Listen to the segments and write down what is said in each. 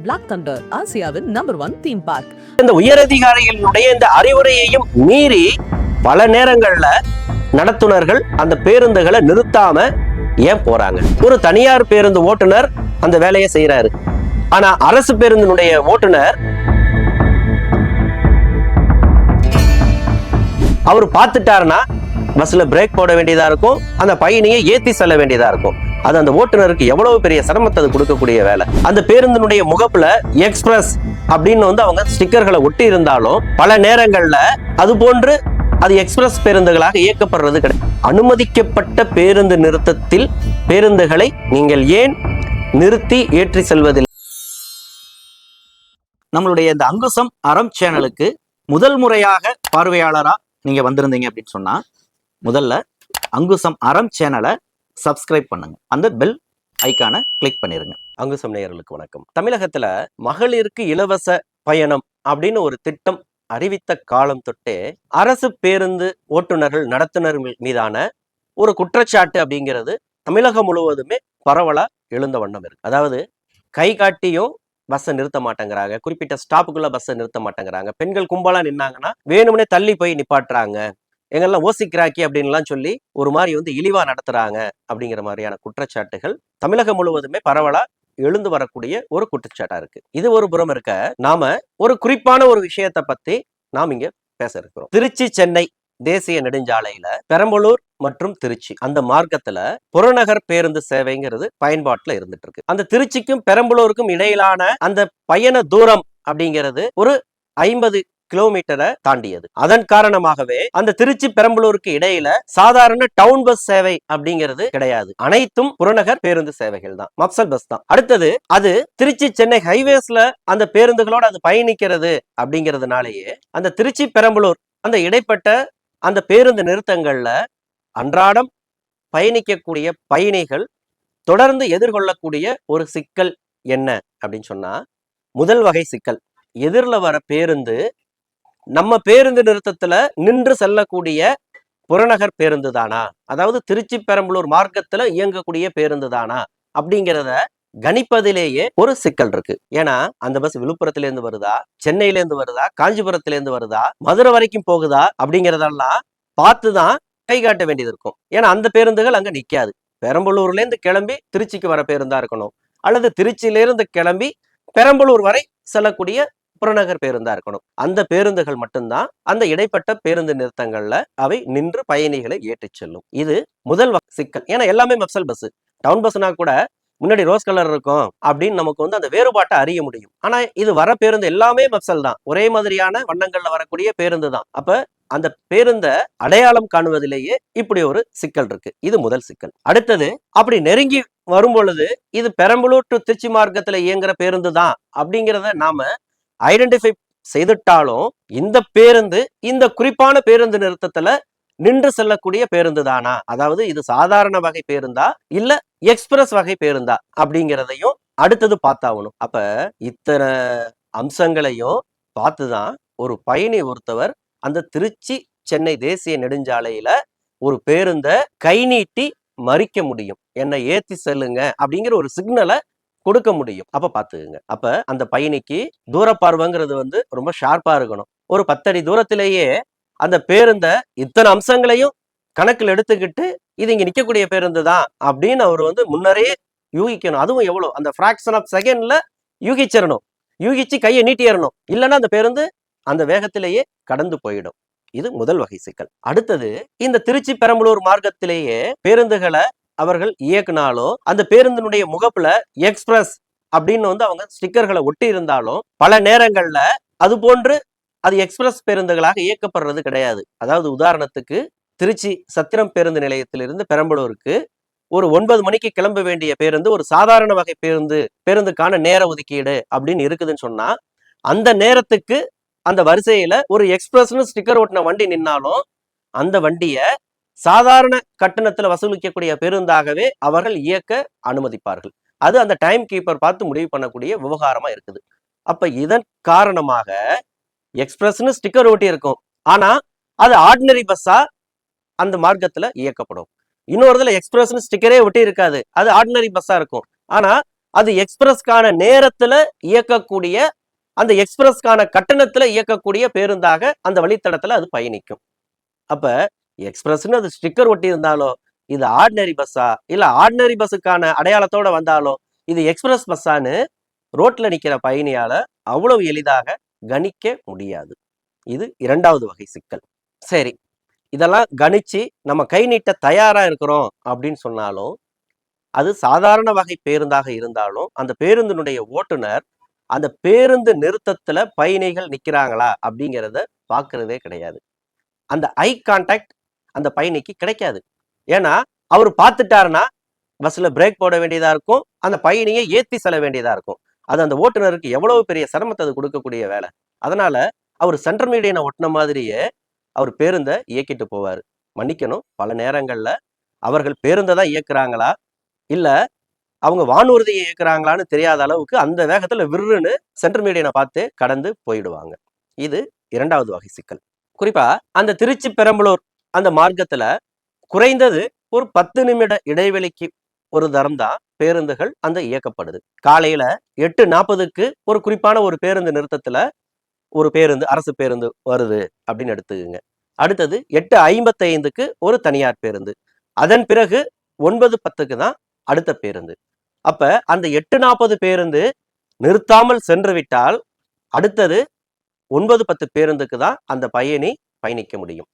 Black Thunder, ஆசியாவின் number 1 theme park. இந்த உயரதிகாரிகளுடைய இந்த அறிவுரையையும் மீறி பல நேரங்கள்ல நடத்துனர்கள் அந்த பேருந்துகளை நிறுத்தாம ஏன் போறாங்க? ஒரு தனியார் பேருந்து ஓட்டுநர் அந்த வேலையை செய்யறாரு. ஆனா அரசு பேருந்தினுடைய ஓட்டுநர் அவர் பார்த்துட்டாருன்னா பஸ்ல பிரேக் போட வேண்டியதா இருக்கும், அந்த பயணியை ஏத்தி செல்ல வேண்டியதா இருக்கும். அது அந்த ஓட்டுநருக்கு எவ்வளவு பெரிய சிரமத்தை அது கொடுக்கக்கூடிய வேலை. அந்த பேருந்தினுடைய முகப்புல எக்ஸ்பிரஸ் அப்படின்னு அவங்க ஸ்டிக்கர்களை ஒட்டி இருந்தாலும் பல நேரங்கள்ல அது போன்று அது எக்ஸ்பிரஸ் பேருந்துகளாக இயக்கப்படுறது கிடையாது. அனுமதிக்கப்பட்ட பேருந்து நிறுத்தத்தில் பேருந்துகளை நீங்கள் ஏன் நிறுத்தி ஏற்றி செல்வதில்லை? நம்மளுடைய இந்த அங்குசம் அறம் சேனலுக்கு முதல் முறையாக பார்வையாளரா நீங்க வந்திருந்தீங்க அப்படின்னு சொன்னா முதல்ல அங்குசம் அறம் சேனலை சப்ஸ்கிரைப் பண்ணுங்க, அந்த பெல் ஐக்கானை கிளிக் பண்ணிருங்க. அங்குசம் நேயர்களுக்கு வணக்கம். தமிழகத்துல மகளிருக்கு இலவச பயணம் அப்படின்னு ஒரு திட்டம் அறிவித்த காலம் தொட்டே அரசு பேருந்து ஓட்டுநர்கள் நடத்துனர்கள் மீதான ஒரு குற்றச்சாட்டு அப்படிங்கிறது தமிழகம் முழுவதுமே பரவலா எழுந்த வண்ணம் இருக்கு. அதாவது கை காட்டியும் பஸ்ஸை நிறுத்த மாட்டேங்கிறாங்க, குறிப்பிட்ட ஸ்டாப்புக்குள்ள பஸ்ஸை நிறுத்த மாட்டேங்கிறாங்க, பெண்கள் கும்பலா நின்னாங்கன்னா வேணும்னே தள்ளி போய் நிப்பாட்டுறாங்க, எங்கெல்லாம் ஓசிக்கிறாக்கி அப்படின்லாம் சொல்லி ஒரு மாதிரி இழிவா நடத்துறாங்க அப்படிங்கிற மாதிரியான குற்றச்சாட்டுகள் தமிழகம் முழுவதுமே பரவலா எழுந்து வரக்கூடிய ஒரு குற்றச்சாட்டா இருக்கு. இது ஒரு புறம் இருக்க, நாம ஒரு குறிப்பான ஒரு விஷயத்தை பத்தி நாம் இங்க பேச இருக்கிறோம். திருச்சி சென்னை தேசிய நெடுஞ்சாலையில பெரம்பலூர் மற்றும் திருச்சி அந்த மார்க்கத்துல புறநகர் பேருந்து சேவைங்கிறது பயன்பாட்டுல இருந்துட்டு இருக்கு. அந்த திருச்சிக்கும் பெரம்பலூருக்கும் இடையிலான அந்த பயண தூரம் அப்படிங்கிறது ஒரு 50 கிலோமீட்டரை தாண்டியது. அதன் காரணமாகவே அந்த திருச்சி பெரம்பலூருக்கு இடையில சாதாரண டவுன் பஸ் சேவை அப்படிங்கிறது கிடையாது. அனைத்தும் புறநகர் பேருந்து சேவைகள் தான், மப்சல் பஸ் தான். அடுத்தது அது திருச்சி சென்னை ஹைவேஸ்ல அந்த பேருந்துகளோட அது பயணிக்கிறது அப்படிங்கிறதுனாலேயே அந்த திருச்சி பெரம்பலூர் அந்த இடைப்பட்ட அந்த பேருந்து நிறுத்தங்கள்ல அன்றாடம் பயணிக்கக்கூடிய பயணிகள் தொடர்ந்து எதிர்கொள்ளக்கூடிய ஒரு சிக்கல் என்ன அப்படின்னு சொன்னா, முதல் வகை சிக்கல், எதிரில் வர பேருந்து நம்ம பேருந்து நிறுத்தத்துல நின்று செல்லக்கூடிய புறநகர் பேருந்து தானா, அதாவது திருச்சி பெரம்பலூர் மார்க்கத்துல இயங்கக்கூடிய பேருந்து தானா அப்படிங்கிறத கணிப்பதிலேயே ஒரு சிக்கல் இருக்கு. ஏன்னா அந்த பஸ் விழுப்புரத்துல இருந்து வருதா, சென்னையில இருந்து வருதா, காஞ்சிபுரத்துல இருந்து வருதா, மதுரை வரைக்கும் போகுதா அப்படிங்கிறதெல்லாம் பார்த்துதான் கை காட்ட வேண்டியது இருக்கும். ஏன்னா அந்த பேருந்துகள் அங்க நிக்காது. பெரம்பலூர்ல இருந்து கிளம்பி திருச்சிக்கு வர பேருந்தா இருக்கணும், அல்லது திருச்சியில இருந்து கிளம்பி பெரம்பலூர் வரை செல்லக்கூடிய புறநகர் பேருந்தா இருக்கணும். அந்த பேருந்துகள் மட்டும்தான் அந்த இடைப்பட்ட பேருந்து நிறுத்தங்கள்ல அவை நின்று பயணிகளை ஏற்றி செல்லும். இது முதல் சிக்கல். ஏன்னா எல்லாமே மப்சல் பஸ். டவுன் பஸ்னா கூட முன்னாடி ரோஸ் கலர் இருக்கும் அப்படின்னு நமக்கு அந்த வேறுபாட்டை அறிய முடியும். ஆனா இது வர பேருந்து எல்லாமே மப்சல் தான், ஒரே மாதிரியான வண்ணங்கள்ல வரக்கூடிய பேருந்து தான். அப்ப அந்த பேருந்த அடையாளம் காணுவதிலேயே இப்படி ஒரு சிக்கல் இருக்கு. இது முதல் சிக்கல். அடுத்தது, அப்படி நெருங்கி வரும் பொழுது இது பெரம்பலூர் டு திருச்சி மார்க்கத்துல இயங்குற பேருந்து தான் அப்படிங்கிறத நாம ஐடென்டிஃபை செய்துட்டாலும் இந்த பேருந்து இந்த குறிப்பான பேருந்து நிறுத்தத்துல நின்று செல்லக்கூடிய பேருந்து தானா, அதாவது இது சாதாரண வகை பேருந்தா இல்ல எக்ஸ்பிரஸ் வகை பேருந்தா அப்படிங்கிறதையும் அடுத்தது பார்த்தாகணும். அப்ப இத்தனை அம்சங்களையும் பார்த்துதான் ஒரு பயணி ஒருத்தவர் அந்த திருச்சி சென்னை தேசிய நெடுஞ்சாலையில ஒரு பேருந்த கை நீட்டி மறிக்க முடியும், என்னை ஏத்தி செல்லுங்க அப்படிங்கிற ஒரு சிக்னலை கொடுக்க முடியும். அப்ப பாத்துக்குங்க. அப்ப அந்த பயணிக்கு தூர பார்வைங்கிறது ரொம்ப ஷார்ப்பா இருக்கணும். ஒரு 10 அடி தூரத்திலேயே அந்த பேருந்த இத்தனை அம்சங்களையும் கணக்கில் எடுத்துக்கிட்டு இது இங்க நிக்கக்கூடிய பேருந்து தான் அப்படின்னு அவர் முன்னரே யூகிக்கணும். அதுவும் எவ்வளவு, அந்த ஃபிராக்ஷன் ஆஃப் செகண்ட்ல யூகிச்சிடணும், யூகிச்சு கையை நீட்டிடணும், இல்லைன்னா அந்த பேருந்து அந்த வேகத்திலேயே கடந்து போயிடும். இது முதல் வகை சிக்கல். அடுத்தது, இந்த திருச்சி பெரம்பலூர் மார்க்கத்திலேயே பேருந்துகளை அவர்கள் இயக்குனாலும் அந்த பேருந்தினுடைய முகப்புல எக்ஸ்பிரஸ் அப்படின்னு அவங்க ஸ்டிக்கர்களை ஒட்டி இருந்தாலும் பல நேரங்கள்ல அது போன்று அது எக்ஸ்பிரஸ் பேருந்துகளாக இயக்கப்படுறது கிடையாது. அதாவது உதாரணத்துக்கு திருச்சி சத்திரம் பேருந்து நிலையத்திலிருந்து பெரம்பலூருக்கு ஒரு 9 மணிக்கு கிளம்ப வேண்டிய பேருந்து ஒரு சாதாரண வகை பேருந்துக்கான நேர ஒதுக்கீடு அப்படின்னு இருக்குதுன்னு சொன்னா அந்த நேரத்துக்கு அந்த வரிசையில ஒரு எக்ஸ்பிரஸ்னு ஸ்டிக்கர் ஒட்டின வண்டி நின்னாலும் அந்த வண்டிய சாதாரண கட்டணத்துல வசூலிக்கக்கூடிய பேருந்தாகவே அவர்கள் இயக்க அனுமதிப்பார்கள். அது அந்த டைம் கீப்பர் பார்த்து முடிவு பண்ணக்கூடிய விவகாரமா இருக்குது. அப்ப இதன் காரணமாக எக்ஸ்பிரஸ்னு ஸ்டிக்கர் ஒட்டி இருக்கும், ஆனா அது ஆர்டினரி பஸ்ஸா அந்த மார்க்கத்துல இயக்கப்படும். இன்னொருதுல எக்ஸ்பிரஸ்னு ஸ்டிக்கரே ஒட்டி இருக்காது, அது ஆர்டினரி பஸ்ஸா இருக்கும், ஆனா அது எக்ஸ்பிரஸ்க்கான நேரத்துல இயக்கக்கூடிய, அந்த எக்ஸ்பிரஸ்க்கான கட்டணத்துல இயக்கக்கூடிய பேருந்தாக அந்த வழித்தடத்துல அது பயணிக்கும். அப்ப எக்ஸ்பிரஸ்ன்னு அது ஸ்டிக்கர் ஒட்டி இருந்தாலோ, இது ஆர்டினரி பஸ்ஸா, இல்ல ஆர்டினரி பஸ்ஸுக்கான அடையாளத்தோட வந்தாலோ இது எக்ஸ்பிரஸ் பஸ்ஸான்னு ரோட்ல நிக்கிற பயணியால அவ்வளவு எளிதாக கணிக்க முடியாது. இது இரண்டாவது வகை சிக்கல். சரி, இதெல்லாம் கணிச்சு நம்ம கை நீட்ட தயாரா இருக்கிறோம் அப்படின்னு சொன்னாலும், அது சாதாரண வகை பேருந்தாக இருந்தாலும் அந்த பேருந்தினுடைய ஓட்டுநர் அந்த பேருந்து நிறுத்தத்துல பயணிகள் நிக்கிறாங்களா அப்படிங்கிறத பார்க்கறதே கிடையாது. அந்த ஐ கான்டாக்ட் அந்த பயணிக்கு கிடைக்காது. ஏன்னா அவர் பார்த்துட்டாருன்னா பஸ்ல பிரேக் போட வேண்டியதா இருக்கும், அந்த பயணியை ஏத்தி செல்ல வேண்டியதா இருக்கும். அது அந்த ஓட்டுநருக்கு எவ்வளவு பெரிய சிரமத்தை அது கொடுக்கக்கூடிய வேலை. அதனால அவர் சென்ட்ரல் மீடியனை ஒட்டின மாதிரியே அவர் பேருந்தை இயக்கிட்டு போவாரு. மன்னிக்கணும், பல நேரங்கள்ல அவர்கள் பேருந்தை தான் இயக்குறாங்களா இல்ல அவங்க வானூர்தியை இயக்குறாங்களான்னு தெரியாத அளவுக்கு அந்த வேகத்துல விருன்னு சென்ட்ரல் மீடியனை பார்த்து கடந்து போயிடுவாங்க. இது இரண்டாவது வகை சிக்கல். குறிப்பா அந்த திருச்சி பெரம்பலூர் அந்த மார்க்கத்துல குறைந்தது ஒரு 10 நிமிட இடைவெளிக்கு ஒரு தரம் தான் பேருந்துகள் அந்த இயக்கப்படுது. காலையில 8:40க்கு ஒரு குறிப்பான ஒரு பேருந்து நிறுத்தத்துல ஒரு பேருந்து, அரசு பேருந்து வருது அப்படின்னு எடுத்துக்கோங்க. அடுத்தது 8:55க்கு ஒரு தனியார் பேருந்து, அதன் பிறகு 9:10க்கு தான் அடுத்த பேருந்து. அப்ப அந்த 8:40 பேருந்து நிறுத்தாமல் சென்று விட்டால் அடுத்தது 9:10 பேருந்துக்கு தான் அந்த பயணி பயணிக்க முடியும்.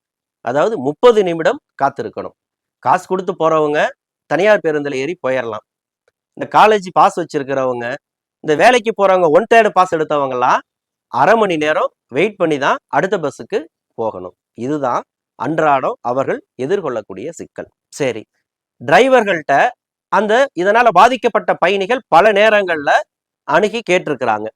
அதாவது 30 நிமிடம் காத்திருக்கணும். காசு கொடுத்து போறவங்க தனியார் பேருந்துல ஏறி போயிடலாம். இந்த காலேஜ் பாஸ் வச்சிருக்கிறவங்க, இந்த வேலைக்கு போறவங்க 1/3 பாஸ் எடுத்தவங்கலாம் அரை மணி நேரம் வெயிட் பண்ணி தான் அடுத்த பஸ்ஸுக்கு போகணும். இதுதான் அன்றாடம் அவர்கள் எதிர்கொள்ளக்கூடிய சிக்கல். சரி, டிரைவர்கள்ட்ட அந்த இதனால பாதிக்கப்பட்ட பயணிகள் பல நேரங்கள்ல அணுகி கேட்டிருக்கிறாங்க.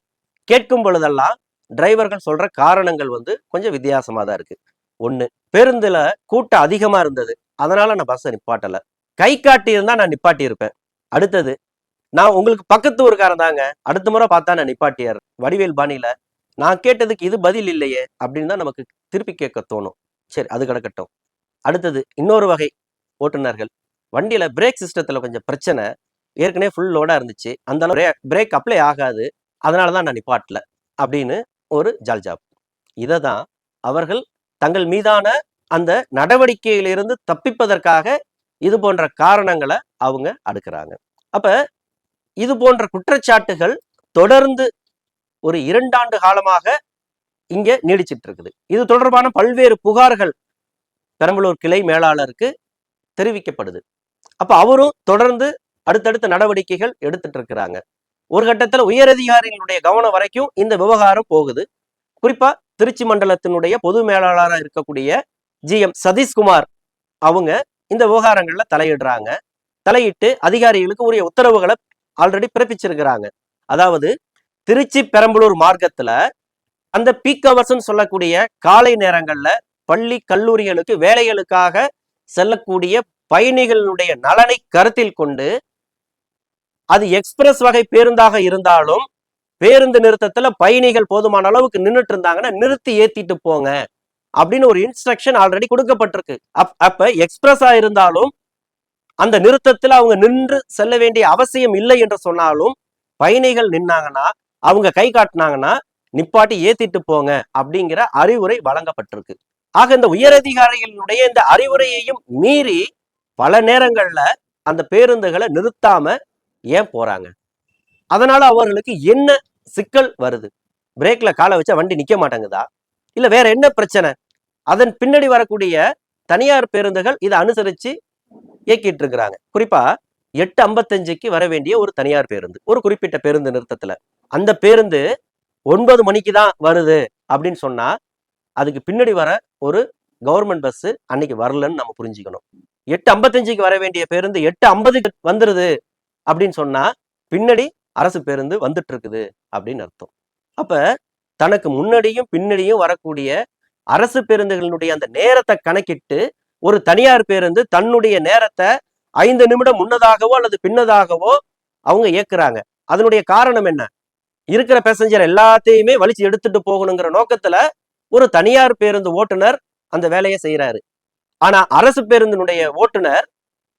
கேட்கும் பொழுதெல்லாம் டிரைவர்கள் சொல்ற காரணங்கள் கொஞ்சம் வித்தியாசமா தான் இருக்கு. ஒண்ணு, பேருந்துல கூட்டம் அதிகமா இருந்தது, அதனால நான் பஸ்ஸை நிப்பாட்டல. கை காட்டி இருந்தா நான் நிப்பாட்டி இருப்பேன். அடுத்தது, நான் உங்களுக்கு பக்கத்து ஊருக்காரன் தாங்க, அடுத்த முறை பார்த்தா நான் நிப்பாட்டியார். வடிவேல் பாணியில நான் கேட்டதுக்கு இது பதில் இல்லையே அப்படின்னு தான் நமக்கு திருப்பி கேட்க தோணும். சரி, அது கிடக்கட்டும். அடுத்தது, இன்னொரு வகை ஓட்டுநர்கள் வண்டியில பிரேக் சிஸ்டத்துல கொஞ்சம் பிரச்சனை, ஏற்கனவே ஃபுல் லோடா இருந்துச்சு, அந்த அளவு பிரேக் அப்ளை ஆகாது, அதனாலதான் நான் நிப்பாட்டல அப்படின்னு ஒரு ஜால்ஜாப். இதை தான் அவர்கள் தங்கள் மீதான அந்த நடவடிக்கையிலிருந்து தப்பிப்பதற்காக இது போன்ற காரணங்களை அவங்க அடுக்கிறாங்க. அப்ப இது போன்ற குற்றச்சாட்டுகள் தொடர்ந்து ஒரு 2 ஆண்டு காலமாக இங்க நீடிச்சிட்டு இருக்குது. இது தொடர்பான பல்வேறு புகார்கள் பெரம்பலூர் கிளை மேலாளருக்கு தெரிவிக்கப்படுது. அப்ப அவரும் தொடர்ந்து அடுத்தடுத்த நடவடிக்கைகள் எடுத்துட்டு இருக்கிறாங்க. ஒரு கட்டத்துல உயரதிகாரிகளுடைய கவனம் வரைக்கும் இந்த விவகாரம் போகுது. குறிப்பா திருச்சி மண்டலத்தினுடைய பொது மேலாளராக இருக்கக்கூடிய GM சதீஷ்குமார் அவங்க இந்த விவகாரங்கள்ல தலையிடுறாங்க. தலையிட்டு அதிகாரிகளுக்கு உரிய உத்தரவுகளை ஆல்ரெடி பிறப்பிச்சிருக்கிறாங்க. அதாவது திருச்சி பெரம்பலூர் மார்க்கத்துல அந்த பீக் ஹவர்ஸ் சொல்லக்கூடிய காலை நேரங்கள்ல பள்ளி கல்லூரிகளுக்கு வேலைகளுக்காக செல்லக்கூடிய பயணிகளுடைய நலனை கருத்தில் கொண்டு அது எக்ஸ்பிரஸ் வகை பேருந்தாக இருந்தாலும் பேருந்து நிறுத்தத்துல பயணிகள் போதுமான அளவுக்கு நின்றுட்டு இருந்தாங்கன்னா நிறுத்தி ஏத்திட்டு போங்க அப்படின்னு ஒரு இன்ஸ்ட்ரக்ஷன் ஆல்ரெடி கொடுக்கப்பட்டிருக்கு. அப்ப எக்ஸ்பிரஸா இருந்தாலும் அந்த நிறுத்தத்துல அவங்க நின்று செல்ல வேண்டிய அவசியம் இல்லை என்று சொன்னாலும் பயணிகள் நின்னாங்கன்னா அவங்க கை காட்டினாங்கன்னா நிப்பாட்டி ஏத்திட்டு போங்க அப்படிங்கிற அறிவுரை வழங்கப்பட்டிருக்கு. ஆக இந்த உயரதிகாரிகளுடைய இந்த அறிவுரையையும் மீறி பல நேரங்கள்ல அந்த பேருந்துகளை நிறுத்தாம ஏன் போறாங்க? அதனால அவர்களுக்கு என்ன சிக்கல் வருது? பிரேக்ல காலை வச்சா வண்டி நிக்க மாட்டேங்குதா, இல்ல வேற என்ன பிரச்சனை? அதன் பின்னாடி வரக்கூடிய தனியார் பேருந்துகள் இதை அனுசரிச்சு இயக்கிட்டு இருக்கிறாங்க. குறிப்பா 8:55க்கு வர வேண்டிய ஒரு தனியார் பேருந்து ஒரு குறிப்பிட்ட பேருந்து நிறுத்தத்துல, அந்த பேருந்து 9 மணிக்கு தான் வருது அப்படின்னு சொன்னா அதுக்கு பின்னாடி வர ஒரு கவர்மெண்ட் பஸ் அன்னைக்கு வரலன்னு நம்ம புரிஞ்சுக்கணும். 8:55க்கு வர வேண்டிய பேருந்து 8:50க்கு வந்துருது அப்படின்னு சொன்னா பின்னாடி அரசு பேருந்து வந்துட்டு இருக்குது அப்படின்னு அர்த்தம். அப்ப தனக்கு முன்னாடியும் பின்னாடியும் வரக்கூடிய அரசு பேருந்துகளினுடைய அந்த நேரத்தை கணக்கிட்டு ஒரு தனியார் பேருந்து தன்னுடைய நேரத்தை 5 நிமிடம் முன்னதாகவோ அல்லது பின்னதாகவோ அவங்க இயக்குறாங்க. அதனுடைய காரணம் என்ன? இருக்கிற பேசஞ்சர் எல்லாத்தையுமே வலிச்சு எடுத்துட்டு போகணுங்கிற நோக்கத்துல ஒரு தனியார் பேருந்து ஓட்டுநர் அந்த வேலையை செய்யறாரு. ஆனா அரசு பேருந்தினுடைய ஓட்டுநர்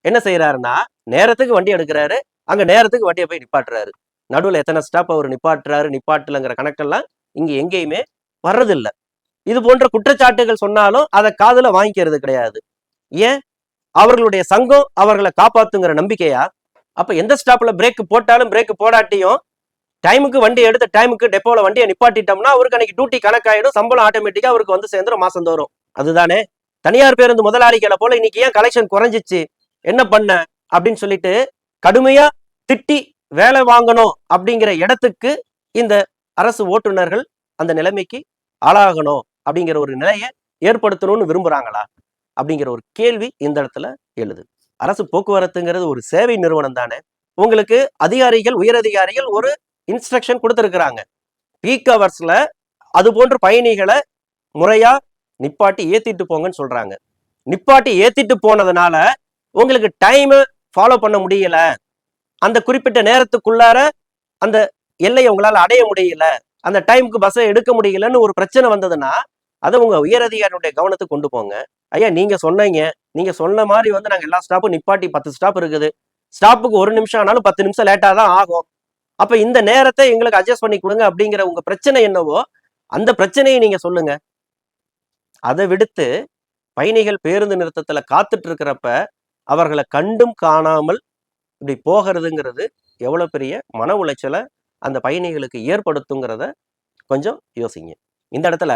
என்ன செய்யறாருன்னா நேரத்துக்கு வண்டி எடுக்கிறாரு, அங்க நேரத்துக்கு வண்டியை போய் நிப்பாட்டுறாரு. நடுவில் எத்தனை ஸ்டாப் அவர் நிப்பாட்டலங்கிற கணக்கெல்லாம் இங்க எங்கேயுமே வர்றதில்லை. இது போன்ற குற்றச்சாட்டுகள் சொன்னாலும் அதை காதுல வாங்கிக்கிறது கிடையாது. ஏன்? அவர்களுடைய சங்கம் அவர்களை காப்பாத்துங்கிற நம்பிக்கையா? அப்ப எந்த ஸ்டாப்ல பிரேக் போட்டாலும் பிரேக் போடாட்டியும் டைமுக்கு வண்டி எடுத்த டைமுக்கு டெப்போல வண்டியை நிப்பாட்டிட்டோம்னா அவருக்கு அன்னைக்கு டியூட்டி கணக்காயிடும், சம்பளம் ஆட்டோமேட்டிக்கா அவருக்கு வந்து சேர்ந்துடும் மாசந்தோறும். அதுதானே? தனியார் பேருந்து முதலாளிகளை போல இன்னைக்கு ஏன் கலெக்ஷன் குறைஞ்சிச்சு, என்ன பண்ண அப்படின்னு சொல்லிட்டு கடுமையா திட்டி வேலை வாங்கணும் அப்படிங்கிற இடத்துக்கு இந்த அரசு ஓட்டுநர்கள் அந்த நிலைமைக்கு ஆளாகணும் அப்படிங்கிற ஒரு நிலையை ஏற்படுத்தணும்னு விரும்புறாங்களா அப்படிங்கிற ஒரு கேள்வி இந்த இடத்துல எழுது. அரசு போக்குவரத்துங்கிறது ஒரு சேவை நிறுவனம் தானே. உங்களுக்கு அதிகாரிகள், உயரதிகாரிகள் ஒரு இன்ஸ்ட்ரக்ஷன் கொடுத்துருக்குறாங்க. பீக் ஹவர்ஸ்ல அது போன்ற பயணிகளை முறையா நிப்பாட்டி ஏத்திட்டு போங்கன்னு சொல்றாங்க. நிப்பாட்டி ஏத்திட்டு போனதுனால உங்களுக்கு டைம் ஃபாலோ பண்ண முடியல, அந்த குறிப்பிட்ட நேரத்துக்குள்ளார அந்த எல்லையை உங்களால அடைய முடியல, அந்த டைமுக்கு பஸ்ஸை எடுக்க முடியலன்னு ஒரு பிரச்சனை வந்ததுன்னா அதை உங்க உயரதிகாரியுடைய கவனத்துக்கு கொண்டு போங்க. ஐயா நீங்க சொன்னீங்க, நீங்க சொன்ன மாதிரி வந்து நாங்க எல்லா ஸ்டாப்பும் நிப்பாட்டி 10 ஸ்டாப் இருக்குது, ஸ்டாப்புக்கு 1 நிமிஷம் ஆனாலும் 10 நிமிஷம் லேட்டா தான் ஆகும், அப்ப இந்த நேரத்தை எங்களுக்கு அட்ஜஸ்ட் பண்ணி கொடுங்க அப்படிங்கிற உங்க பிரச்சனை என்னவோ அந்த பிரச்சனையை நீங்க சொல்லுங்க. அதை விடுத்து பயணிகள் பேருந்து நிறுத்தத்துல காத்துட்டு இருக்கிறப்ப அவர்களை கண்டும் காணாமல் இப்படி போகிறதுங்கிறது எவ்வளவு பெரிய மன உளைச்சலை அந்த பயணிகளுக்கு ஏற்படுத்துங்கிறத கொஞ்சம் யோசிங்க. இந்த இடத்துல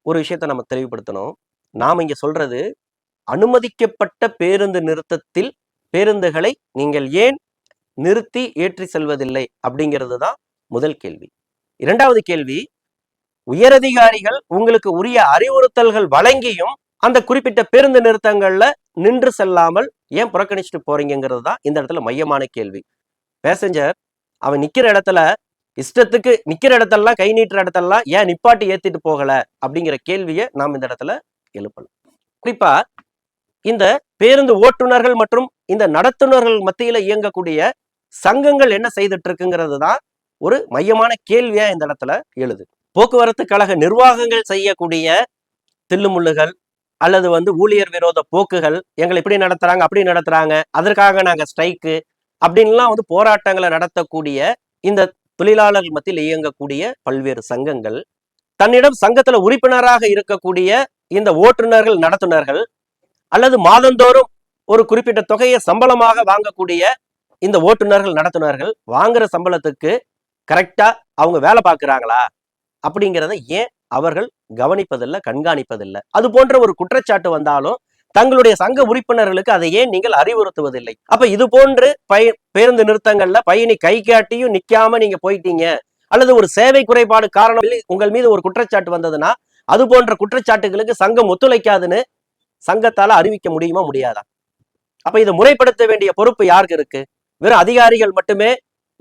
ஒரு விஷயத்த நம்ம தெளிவுபடுத்தணும். நாம இங்க சொல்றது அனுமதிக்கப்பட்ட பேருந்து நிறுத்தத்தில் பேருந்துகளை நீங்கள் ஏன் நிறுத்தி ஏற்றி செல்வதில்லை அப்படிங்கிறது தான் முதல் கேள்வி. இரண்டாவது கேள்வி, உயரதிகாரிகள் உங்களுக்கு உரிய அறிவுறுத்தல்கள் வழங்கியும் அந்த குறிப்பிட்ட பேருந்து நிறுத்தங்கள்ல நின்று செல்லாமல் ஏன் புறக்கணிச்சுட்டு போறீங்கிறது தான் இந்த இடத்துல மையமான கேள்வி. பேசஞ்சர் அவன் நிக்கிற இடத்துல இஷ்டத்துக்கு நிக்கிற இடத்தெல்லாம் கை நீட்டுற இடத்தெல்லாம் ஏன் நிப்பாட்டி ஏத்திட்டு போகல அப்படிங்கிற கேள்வியை நாம் இந்த இடத்துல எழுப்பலாம். குறிப்பா இந்த பேருந்து ஓட்டுநர்கள் மற்றும் இந்த நடத்துனர்கள் மத்தியில இயங்கக்கூடிய சங்கங்கள் என்ன செய்துட்டு இருக்குங்கிறது தான் ஒரு மையமான கேள்வியா இந்த இடத்துல எழுது. போக்குவரத்து கழக நிர்வாகங்கள் செய்யக்கூடிய தில்லுமுள்ளுகள் அல்லது வந்து ஊழியர் விரோத போக்குகள், எங்களை இப்படி நடத்துறாங்க அப்படி நடத்துறாங்க, அதற்காக நாங்க ஸ்ட்ரைக்கு அப்படின்லாம் வந்து போராட்டங்களை நடத்தக்கூடிய இந்த தொழிலாளர்கள் மத்தியில் இயங்கக்கூடிய பல்வேறு சங்கங்கள், தன்னிடம் சங்கத்துல உறுப்பினராக இருக்கக்கூடிய இந்த ஓட்டுநர்கள் நடத்துனர்கள் அல்லது மாதந்தோறும் ஒரு குறிப்பிட்ட தொகையை சம்பளமாக வாங்கக்கூடிய இந்த ஓட்டுநர்கள் நடத்துனர்கள் வாங்குற சம்பளத்துக்கு கரெக்டா அவங்க வேலை பார்க்குறாங்களா அப்படிங்கிறத ஏன் அவர்கள் கவனிப்பதில்லை, கண்காணிப்பதில்லை? அது போன்ற ஒரு குற்றச்சாட்டு வந்தாலும் தங்களுடைய சங்க உறுப்பினர்களுக்கு அதை ஏன் நீங்கள் அறிவுறுத்துவதில்லை? அப்ப இது போன்று பேருந்து நிறுத்தங்கள்ல பயணி கை காட்டியும் நிக்காம நீங்க போயிட்டீங்க அல்லது ஒரு சேவை குறைபாடு காரணம் உங்கள் மீது ஒரு குற்றச்சாட்டு வந்ததுன்னா அது போன்ற குற்றச்சாட்டுகளுக்கு சங்கம் ஒத்துழைக்காதுன்னு சங்கத்தால அறிவிக்க முடியுமா, முடியாதா? அப்ப இதை முறைப்படுத்த வேண்டிய பொறுப்பு யாருக்கு இருக்கு? வெறும் அதிகாரிகள் மட்டுமே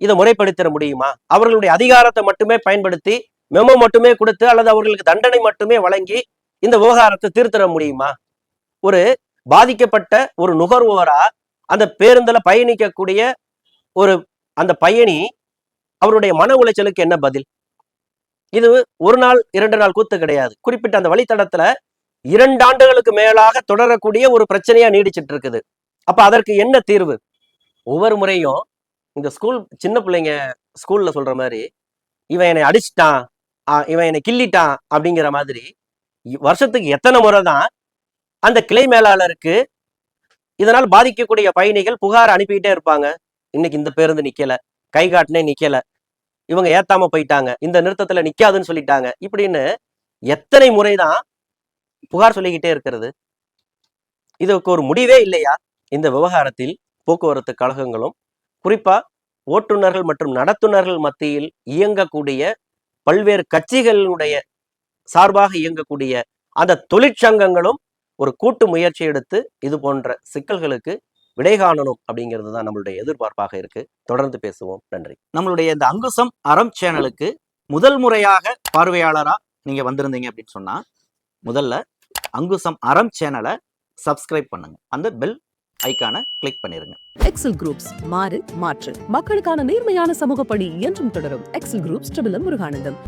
இதை முறைப்படுத்த முடியுமா? அவர்களுடைய அதிகாரத்தை மட்டுமே பயன்படுத்தி மெமோ மட்டுமே கொடுத்து அல்லது அவர்களுக்கு தண்டனை மட்டுமே வழங்கி இந்த விவகாரத்தை தீர்த்திட முடியுமா? ஒரு பாதிக்கப்பட்ட ஒரு நுகர்வோரா அந்த பேருந்துல பயணிக்கக்கூடிய ஒரு அந்த பயணி அவருடைய மன உளைச்சலுக்கு என்ன பதில்? இது 1 நாள் 2 நாள் கூத்து கிடையாது. குறிப்பிட்ட அந்த வழித்தடத்துல 2 ஆண்டுகளுக்கு மேலாக தொடரக்கூடிய ஒரு பிரச்சனையா நீடிச்சிட்டு இருக்குது. அப்ப அதற்கு என்ன தீர்வு? ஒவ்வொரு முறையும் இந்த சின்ன பிள்ளைங்க ஸ்கூல்ல சொல்ற மாதிரி இவன் என்னை அடிச்சிட்டான், இவன் என்னை கிள்ளிட்டான் அப்படிங்கிற மாதிரி வருஷத்துக்கு எத்தனை முறை தான் அந்த கிளை மேலாளருக்கு இதனால் பாதிக்கக்கூடிய பயணிகள் புகார் அனுப்பிக்கிட்டே இருப்பாங்க. இன்னைக்கு இந்த பேருந்து நிக்கல, கை காட்டினே நிக்கல, இவங்க ஏத்தாம போயிட்டாங்க, இந்த நிறுத்தத்துல நிக்காதுன்னு சொல்லிட்டாங்க, இப்படின்னு எத்தனை முறைதான் புகார் சொல்லிக்கிட்டே இருக்கிறது? இதுக்கு ஒரு முடிவே இல்லையா? இந்த விவகாரத்தில் போக்குவரத்து கழகங்களும் குறிப்பா ஓட்டுநர்கள் மற்றும் நடத்துனர்கள் மத்தியில் இயங்கக்கூடிய பல்வேறு கட்சிகளுடைய சார்பாக இயங்கக்கூடிய அந்த தொழிற்சங்கங்களும் ஒரு கூட்டு முயற்சி எடுத்து இது போன்ற சிக்கல்களுக்கு விடை காணணும் அப்படிங்கிறது தான் நம்மளுடைய எதிர்பார்ப்பாக இருக்கு. தொடர்ந்து பேசுவோம். நன்றி. நம்மளுடைய இந்த அங்குசம் அறம் சேனலுக்கு முதல் முறையாக பார்வையாளரா நீங்க வந்திருந்தீங்க அப்படின்னு சொன்னா முதல்ல அங்குசம் அறம் சேனலை சப்ஸ்கிரைப் பண்ணுங்க, அந்த பெல் ஐக்கானை கிளிக் பண்ணிருங்க. எக்ஸல் குரூப்ஸ், மாறு மாற்று மக்களுக்கான நேர்மையான சமூக பணி என்றும் தொடரும். Excel groups, Muruganandam.